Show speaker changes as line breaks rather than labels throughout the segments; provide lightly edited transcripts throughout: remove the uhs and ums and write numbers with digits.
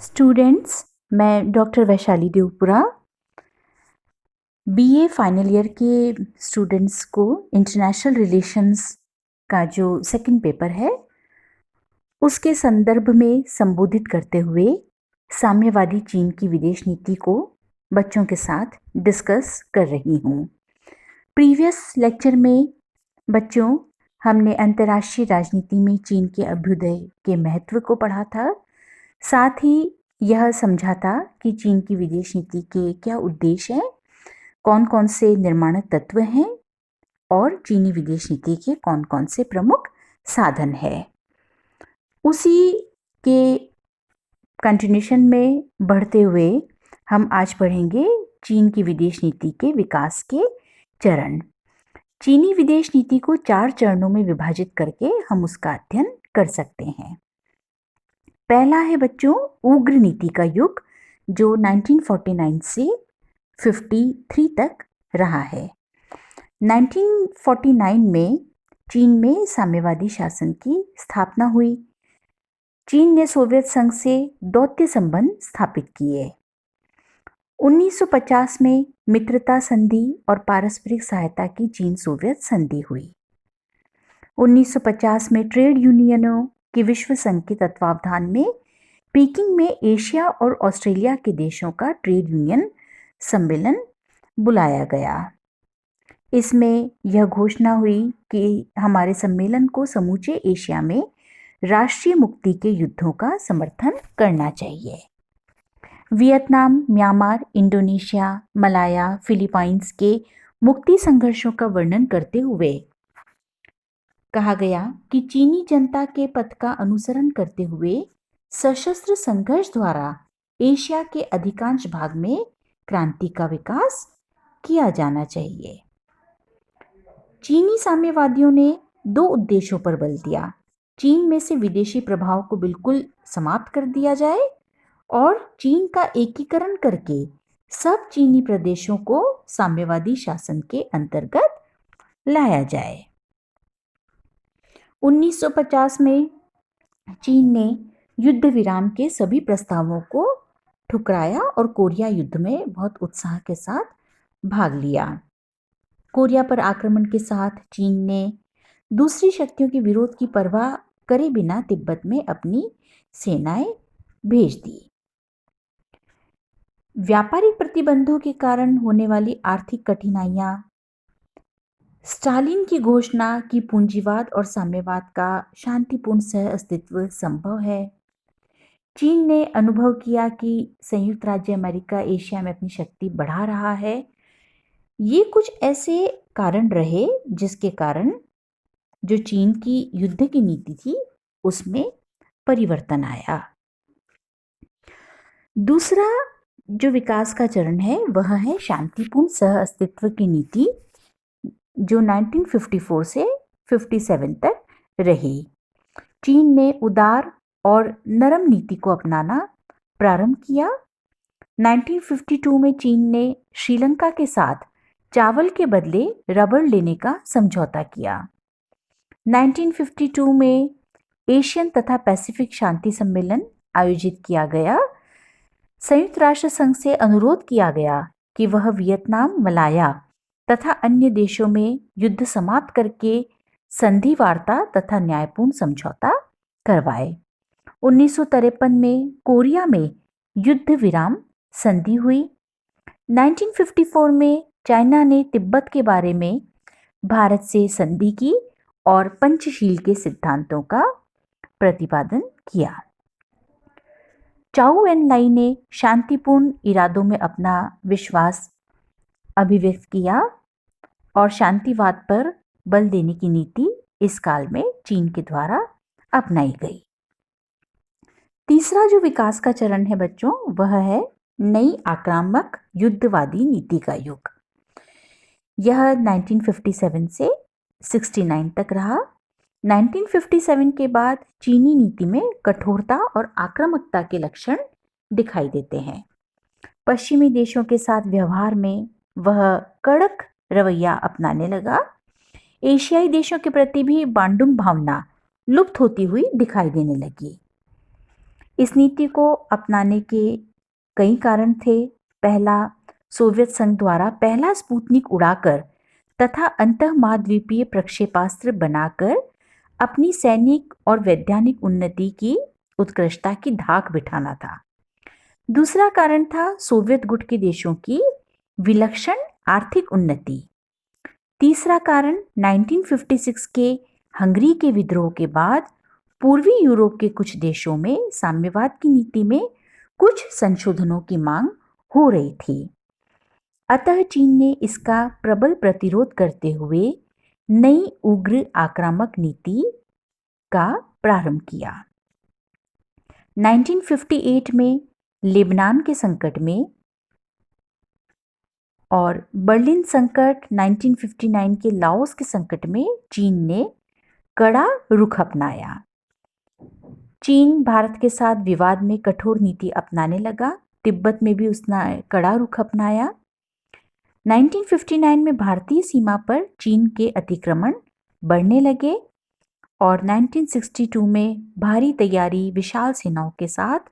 Students, मैं doctor Vaishali Devpura BA final year के students को इंटरनेशनल रिलेशंस का जो सेकंड पेपर है उसके संदर्भ में संबोधित करते हुए साम्यवादी चीन की विदेश नीति को बच्चों के साथ डिस्कस कर रही हूँ। प्रीवियस लेक्चर में बच्चों हमने अंतर्राष्ट्रीय राजनीति में चीन के अभ्युदय के महत्व को पढ़ा था। साथ ही यह समझा था कि चीन की विदेश नीति के क्या उद्देश्य हैं, कौन कौन से निर्माणक तत्व हैं और चीनी विदेश नीति के कौन कौन से प्रमुख साधन हैं। उसी के कंटिन्यूशन में बढ़ते हुए हम आज पढ़ेंगे चीन की विदेश नीति के विकास के चरण। चीनी विदेश नीति को 4 चरणों में विभाजित करके हम उसका अध्ययन कर सकते हैं। पहला है बच्चों उग्र नीति का युग, जो 1949 से 53 तक रहा है। 1949 में चीन में साम्यवादी शासन की स्थापना हुई। चीन ने सोवियत संघ से दौत्य संबंध स्थापित किए। 1950 में मित्रता संधि और पारस्परिक सहायता की चीन सोवियत संधि हुई। 1950 में ट्रेड यूनियनों के विश्व संघ के तत्वावधान में पीकिंग में एशिया और ऑस्ट्रेलिया के देशों का ट्रेड यूनियन सम्मेलन बुलाया गया। इसमें यह घोषणा हुई कि हमारे सम्मेलन को समूचे एशिया में राष्ट्रीय मुक्ति के युद्धों का समर्थन करना चाहिए। Vietnam, Myanmar, Indonesia, Malaya, Philippines के मुक्ति संघर्षों का वर्णन करते हुए कहा गया कि चीनी जनता के पथ का अनुसरण करते हुए सशस्त्र संघर्ष द्वारा एशिया के अधिकांश भाग में क्रांति का विकास किया जाना चाहिए। चीनी साम्यवादियों ने 2 उद्देश्यों पर बल दिया। चीन में से विदेशी प्रभाव को बिल्कुल समाप्त कर दिया जाए और चीन का एकीकरण करके सब चीनी प्रदेशों को साम्यवादी शासन के अंतर्गत लाया जाए। 1950 में चीन ने युद्ध विराम के सभी प्रस्तावों को ठुकराया और कोरिया युद्ध में बहुत उत्साह के साथ भाग लिया। कोरिया पर आक्रमण के साथ चीन ने दूसरी शक्तियों के विरोध की परवाह करे बिना तिब्बत में अपनी सेनाएं भेज दी। व्यापारिक प्रतिबंधों के कारण होने वाली आर्थिक कठिनाइयां, स्टालिन की घोषणा कि पूंजीवाद और साम्यवाद का शांतिपूर्ण सह अस्तित्व संभव है। चीन ने अनुभव किया कि संयुक्त राज्य अमेरिका एशिया में अपनी शक्ति बढ़ा रहा है। ये कुछ ऐसे कारण रहे जिसके कारण जो चीन की युद्ध की नीति थी उसमें परिवर्तन आया। दूसरा जो विकास का चरण है वह है शांतिपूर्ण सह अस्तित्व की नीति, जो 1954 से 57 तक रही। चीन ने उदार और नरम नीति को अपनाना प्रारंभ किया। 1952 में चीन ने श्रीलंका के साथ चावल के बदले रबर लेने का समझौता किया। 1952 में एशियन तथा पैसिफिक शांति सम्मेलन आयोजित किया गया। संयुक्त राष्ट्र संघ से अनुरोध किया गया कि वह वियतनाम, मलाया तथा अन्य देशों में युद्ध समाप्त करके संधि वार्ता तथा न्यायपूर्ण समझौता करवाए। 1953 में कोरिया में युद्ध विराम संधि हुई। 1954 में चाइना ने तिब्बत के बारे में भारत से संधि की और पंचशील के सिद्धांतों का प्रतिपादन किया। चाउ एन लाई ने शांतिपूर्ण इरादों में अपना विश्वास अभिव्यक्त किया और शांतिवाद पर बल देने की नीति इस काल में चीन के द्वारा अपनाई गई। तीसरा जो विकास का चरण है बच्चों, वह है नई आक्रामक युद्धवादी नीति का युग। यह 1957 से 69 तक रहा। 1957 के बाद चीनी नीति में कठोरता और आक्रामकता के लक्षण दिखाई देते हैं। पश्चिमी देशों के साथ व्यवहार में वह कड़क रवैया अपनाने लगा। एशियाई देशों के प्रति भी बांडुम भावना लुप्त होती हुई दिखाई देने लगी। इस नीति को अपनाने के कई कारण थे। पहला, सोवियत संघ द्वारा पहला स्पुतनिक उड़ाकर तथा अंतर्महाद्वीपीय प्रक्षेपास्त्र बनाकर अपनी सैनिक और वैज्ञानिक उन्नति की उत्कृष्टता की धाक बिठाना था। दूसरा कारण था सोवियत गुट के देशों की विलक्षण आर्थिक उन्नति। तीसरा कारण 1956 के हंगरी के विद्रोह के बाद पूर्वी यूरोप के कुछ देशों में साम्यवाद की नीति में कुछ संशोधनों की मांग हो रही थी। अतः चीन ने इसका प्रबल प्रतिरोध करते हुए नई उग्र आक्रामक नीति का प्रारंभ किया। 1958 में लेबनान के संकट में और बर्लिन संकट 1959 के लाओस के संकट में चीन ने कड़ा रुख अपनाया। चीन भारत के साथ विवाद में कठोर नीति अपनाने लगा। तिब्बत में भी उसने कड़ा रुख अपनाया। 1959 में भारतीय सीमा पर चीन के अतिक्रमण बढ़ने लगे और 1962 में भारी तैयारी विशाल सेनाओं के साथ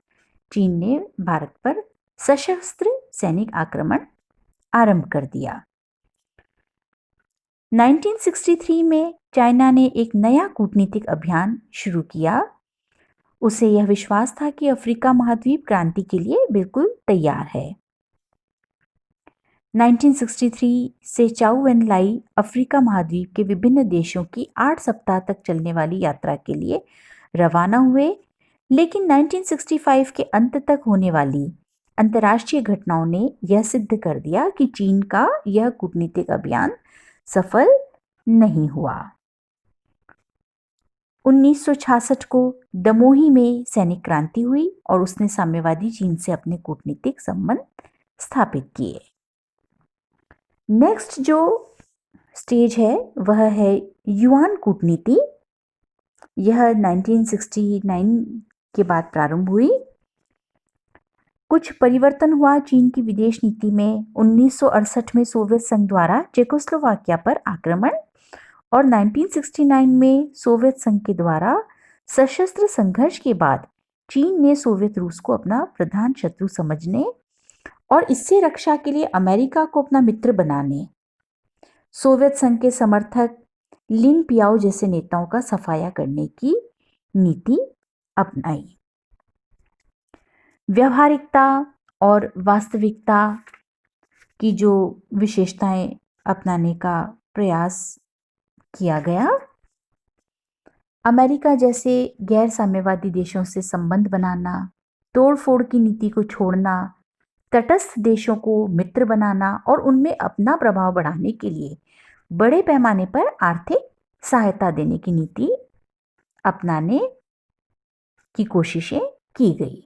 चीन ने भारत पर सशस्त्र सैनिक आक्रमण आरंभ कर दिया। 1963 में चाइना ने एक नया कूटनीतिक अभियान शुरू किया। उसे यह विश्वास था कि अफ्रीका महाद्वीप क्रांति के लिए बिल्कुल तैयार है। 1963 से चाउ एन लाई अफ्रीका महाद्वीप के विभिन्न देशों की 8 सप्ताह तक चलने वाली यात्रा के लिए रवाना हुए, लेकिन 1965 के अंत तक होने वाली अंतर्राष्ट्रीय घटनाओं ने यह सिद्ध कर दिया कि चीन का यह कूटनीतिक अभियान सफल नहीं हुआ। 1966 को दमोही में सैनिक क्रांति हुई और उसने साम्यवादी चीन से अपने कूटनीतिक संबंध स्थापित किए। नेक्स्ट जो स्टेज है वह है युआन कूटनीति। यह 1969 के बाद प्रारंभ हुई। कुछ परिवर्तन हुआ चीन की विदेश नीति में। 1968 में सोवियत संघ द्वारा चेकोस्लोवाकिया पर आक्रमण और 1969 में सोवियत संघ के द्वारा सशस्त्र संघर्ष के बाद चीन ने सोवियत रूस को अपना प्रधान शत्रु समझने और इससे रक्षा के लिए अमेरिका को अपना मित्र बनाने सोवियत संघ के समर्थक लिन पियाओ जैसे नेताओं का सफाया करने की नीति अपनाई। व्यवहारिकता और वास्तविकता की जो विशेषताएं अपनाने का प्रयास किया गया। अमेरिका जैसे गैर साम्यवादी देशों से संबंध बनाना, तोड़फोड़ की नीति को छोड़ना, तटस्थ देशों को मित्र बनाना और उनमें अपना प्रभाव बढ़ाने के लिए बड़े पैमाने पर आर्थिक सहायता देने की नीति अपनाने की कोशिशें की गई।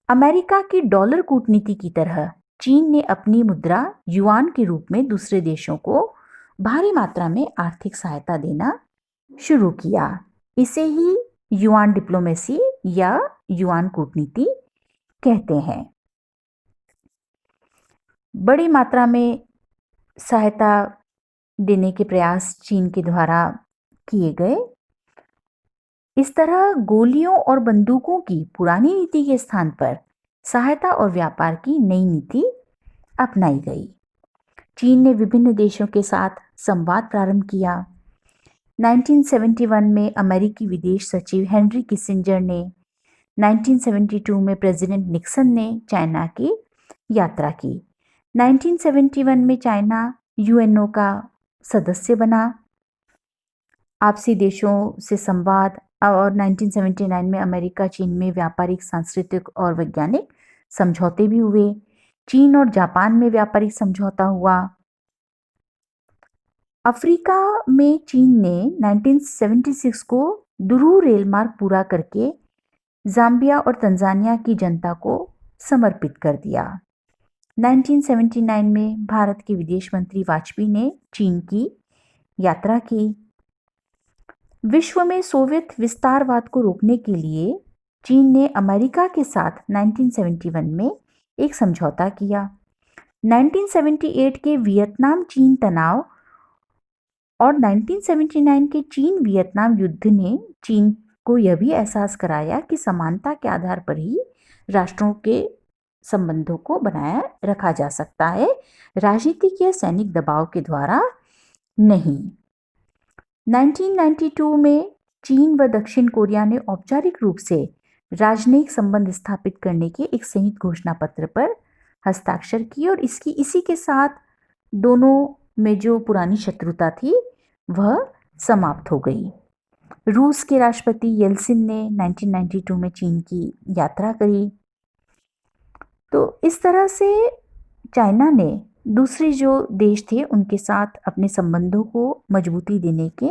अमेरिका की डॉलर कूटनीति की तरह चीन ने अपनी मुद्रा युआन के रूप में दूसरे देशों को भारी मात्रा में आर्थिक सहायता देना शुरू किया। इसे ही युआन डिप्लोमेसी या युआन कूटनीति कहते हैं। बड़ी मात्रा में सहायता देने के प्रयास चीन के द्वारा किए गए। इस तरह गोलियों और बंदूकों की पुरानी नीति के स्थान पर सहायता और व्यापार की नई नीति अपनाई गई। चीन ने विभिन्न देशों के साथ संवाद प्रारंभ किया। 1971 में अमेरिकी विदेश सचिव हेनरी किसिंजर ने, 1972 में प्रेसिडेंट निक्सन ने चाइना की यात्रा की। 1971 में चाइना यूएनओ का सदस्य बना। आपसी देशों से संवाद और 1979 में अमेरिका चीन में व्यापारिक, सांस्कृतिक और वैज्ञानिक समझौते भी हुए। चीन और जापान में व्यापारिक समझौता हुआ। अफ्रीका में चीन ने 1976 को दुरू रेल मार्ग पूरा करके जाम्बिया और तंजानिया की जनता को समर्पित कर दिया। 1979 में भारत के विदेश मंत्री वाजपेयी ने चीन की यात्रा की। विश्व में सोवियत विस्तारवाद को रोकने के लिए चीन ने अमेरिका के साथ 1971 में एक समझौता किया। 1978 के वियतनाम चीन तनाव और 1979 के चीन वियतनाम युद्ध ने चीन को यह भी एहसास कराया कि समानता के आधार पर ही राष्ट्रों के संबंधों को बनाए रखा जा सकता है, राजनीतिक या सैनिक दबाव के द्वारा नहीं। 1992 में चीन व दक्षिण कोरिया ने औपचारिक रूप से राजनयिक संबंध स्थापित करने के एक संयुक्त घोषणा पत्र पर हस्ताक्षर किए और इसी के साथ दोनों में जो पुरानी शत्रुता थी वह समाप्त हो गई। रूस के राष्ट्रपति येल्सिन ने 1992 में चीन की यात्रा करी। तो इस तरह से चाइना ने दूसरे जो देश थे उनके साथ अपने संबंधों को मजबूती देने के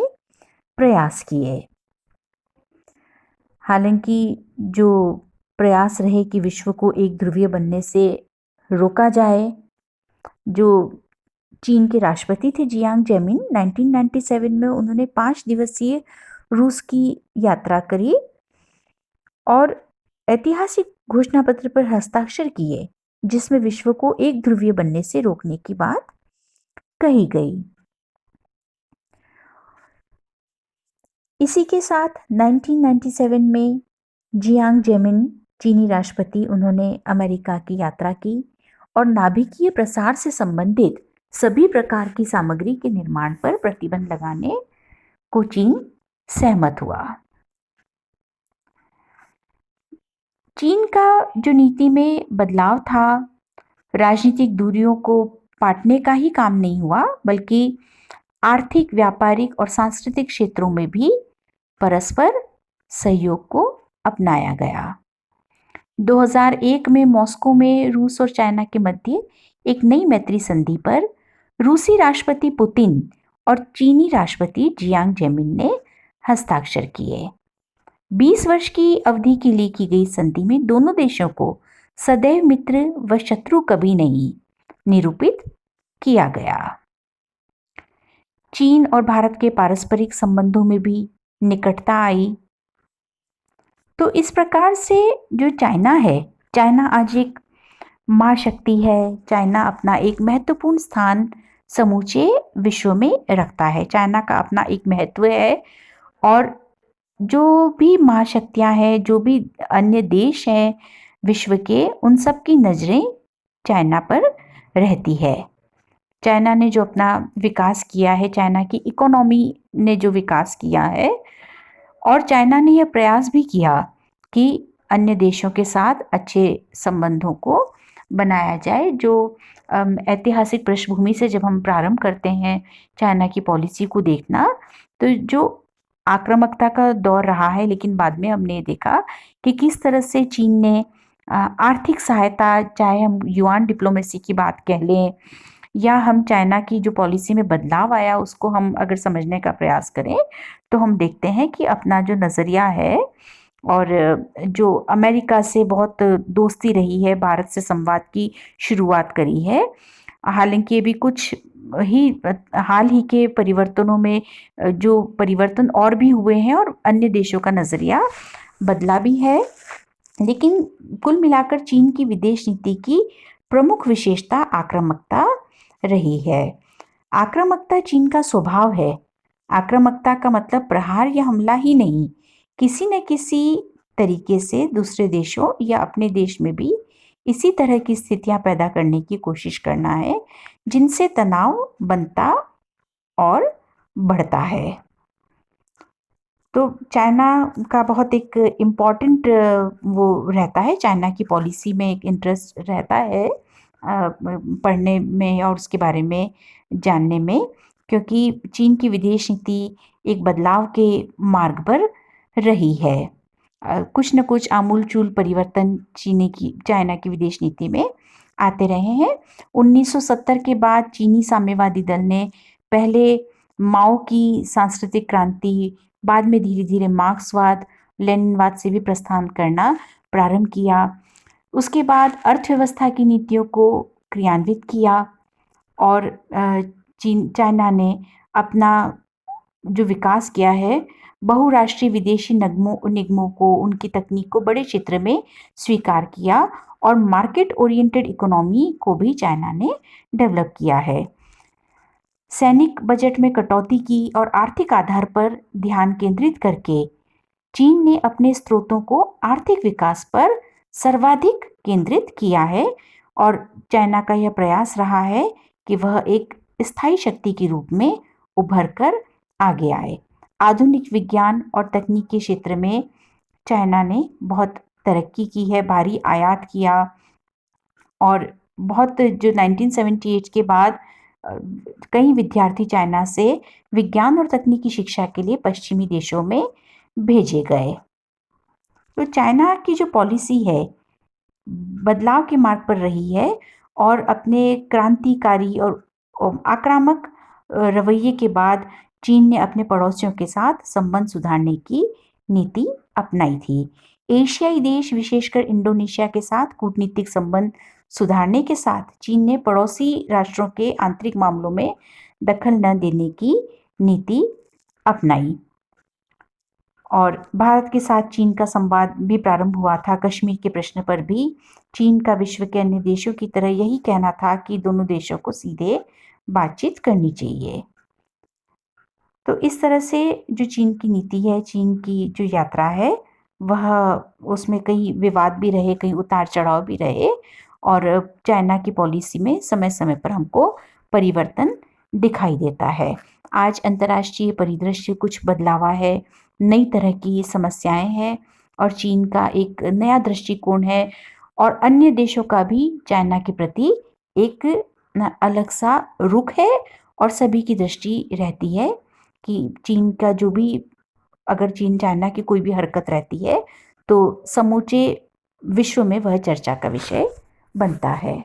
प्रयास किए। हालांकि जो प्रयास रहे कि विश्व को एक ध्रुवीय बनने से रोका जाए, जो चीन के राष्ट्रपति थे जियांग जेमिन 1997 में उन्होंने 5 दिवसीय रूस की यात्रा करी और ऐतिहासिक घोषणा पत्र पर हस्ताक्षर किए जिसमें विश्व को एक ध्रुवीय बनने से रोकने की बात कही गई। इसी के साथ 1997 में जियांग जेमिन चीनी राष्ट्रपति उन्होंने अमेरिका की यात्रा की और नाभिकीय प्रसार से संबंधित सभी प्रकार की सामग्री के निर्माण पर प्रतिबंध लगाने को चीन सहमत हुआ। चीन का जो नीति में बदलाव था, राजनीतिक दूरियों को पाटने का ही काम नहीं हुआ, बल्कि आर्थिक, व्यापारिक और सांस्कृतिक क्षेत्रों में भी परस्पर सहयोग को अपनाया गया। 2001 में मॉस्को में रूस और चाइना के मध्य एक नई मैत्री संधि पर रूसी राष्ट्रपति पुतिन और चीनी राष्ट्रपति जियांग जेमिन ने हस्ताक्षर किए। 20 वर्ष की अवधि के लिए की गई संधि में दोनों देशों को सदैव मित्र व शत्रु कभी नहीं निरूपित किया गया। चीन और भारत के पारस्परिक संबंधों में भी निकटता आई। तो इस प्रकार से जो चाइना है, चाइना आज एक महाशक्ति है। चाइना अपना एक महत्वपूर्ण स्थान समूचे विश्व में रखता है। चाइना का अपना एक महत्व है और जो भी महाशक्तियां हैं, जो भी अन्य देश हैं विश्व के, उन सब की नज़रें चाइना पर रहती है। चाइना ने जो अपना विकास किया है, चाइना की इकोनॉमी ने जो विकास किया है, और चाइना ने यह प्रयास भी किया कि अन्य देशों के साथ अच्छे संबंधों को बनाया जाए। जो ऐतिहासिक पृष्ठभूमि से जब हम प्रारंभ करते हैं चाइना की पॉलिसी को देखना, तो जो आक्रामकता का दौर रहा है, लेकिन बाद में हमने देखा कि किस तरह से चीन ने आर्थिक सहायता, चाहे हम युआन डिप्लोमेसी की बात कह लें या हम चाइना की जो पॉलिसी में बदलाव आया उसको हम अगर समझने का प्रयास करें, तो हम देखते हैं कि अपना जो नज़रिया है और जो अमेरिका से बहुत दोस्ती रही है, भारत से संवाद की शुरुआत करी है। हालांकि ये भी कुछ ही हाल ही के परिवर्तनों में जो परिवर्तन और भी हुए हैं और अन्य देशों का नज़रिया बदला भी है, लेकिन कुल मिलाकर चीन की विदेश नीति की प्रमुख विशेषता आक्रामकता रही है। आक्रामकता चीन का स्वभाव है। आक्रामकता का मतलब प्रहार या हमला ही नहीं, किसी न किसी तरीके से दूसरे देशों या अपने देश में भी इसी तरह की स्थितियां पैदा करने की कोशिश करना है जिनसे तनाव बनता और बढ़ता है। तो चाइना का बहुत एक इम्पॉर्टेंट वो रहता है, चाइना की पॉलिसी में एक इंटरेस्ट रहता है पढ़ने में और उसके बारे में जानने में, क्योंकि चीन की विदेश नीति एक बदलाव के मार्ग पर रही है। कुछ न कुछ आमूल-चूल परिवर्तन चाइना की विदेश नीति में आते रहे हैं। 1970 के बाद चीनी साम्यवादी दल ने पहले माओ की सांस्कृतिक क्रांति, बाद में धीरे धीरे मार्क्सवाद, लेनिनवाद से भी प्रस्थान करना प्रारंभ किया। उसके बाद अर्थव्यवस्था की नीतियों को क्रियान्वित किया और चाइना ने अपना जो विकास किया है, बहुराष्ट्रीय विदेशी निगमों को, उनकी तकनीक को बड़े क्षेत्र में स्वीकार किया और मार्केट ओरिएंटेड इकोनॉमी को भी चाइना ने डेवलप किया है। सैनिक बजट में कटौती की और आर्थिक आधार पर ध्यान केंद्रित करके चीन ने अपने स्रोतों को आर्थिक विकास पर सर्वाधिक केंद्रित किया है और चाइना का यह प्रयास रहा है कि वह एक स्थायी शक्ति के रूप में उभर कर आगे आए। आधुनिक विज्ञान और तकनीक के क्षेत्र में चाइना ने बहुत तरक्की की है, भारी आयात किया और बहुत जो 1978 के बाद कई विद्यार्थी चाइना से विज्ञान और तकनीकी शिक्षा के लिए पश्चिमी देशों में भेजे गए। तो चाइना की जो पॉलिसी है बदलाव के मार्ग पर रही है और अपने क्रांतिकारी और आक्रामक रवैये के बाद चीन ने अपने पड़ोसियों के साथ संबंध सुधारने की नीति अपनाई थी। एशियाई देश विशेषकर इंडोनेशिया के साथ कूटनीतिक संबंध सुधारने के साथ चीन ने पड़ोसी राष्ट्रों के आंतरिक मामलों में दखल न देने की नीति अपनाई और भारत के साथ चीन का संवाद भी प्रारंभ हुआ था। कश्मीर के प्रश्न पर भी चीन का विश्व के अन्य देशों की तरह यही कहना था कि दोनों देशों को सीधे बातचीत करनी चाहिए। तो इस तरह से जो चीन की नीति है, चीन की जो यात्रा है, वह उसमें कई विवाद भी रहे, कई उतार चढ़ाव भी रहे और चाइना की पॉलिसी में समय समय पर हमको परिवर्तन दिखाई देता है। आज अंतर्राष्ट्रीय परिदृश्य कुछ बदलावा है, नई तरह की समस्याएं हैं और चीन का एक नया दृष्टिकोण है और अन्य देशों का भी चाइना के प्रति एक अलग सा रुख है और सभी की दृष्टि रहती है कि चीन का जो भी, अगर चीन चाइना की कोई भी हरकत रहती है तो समूचे विश्व में वह चर्चा का विषय बनता है।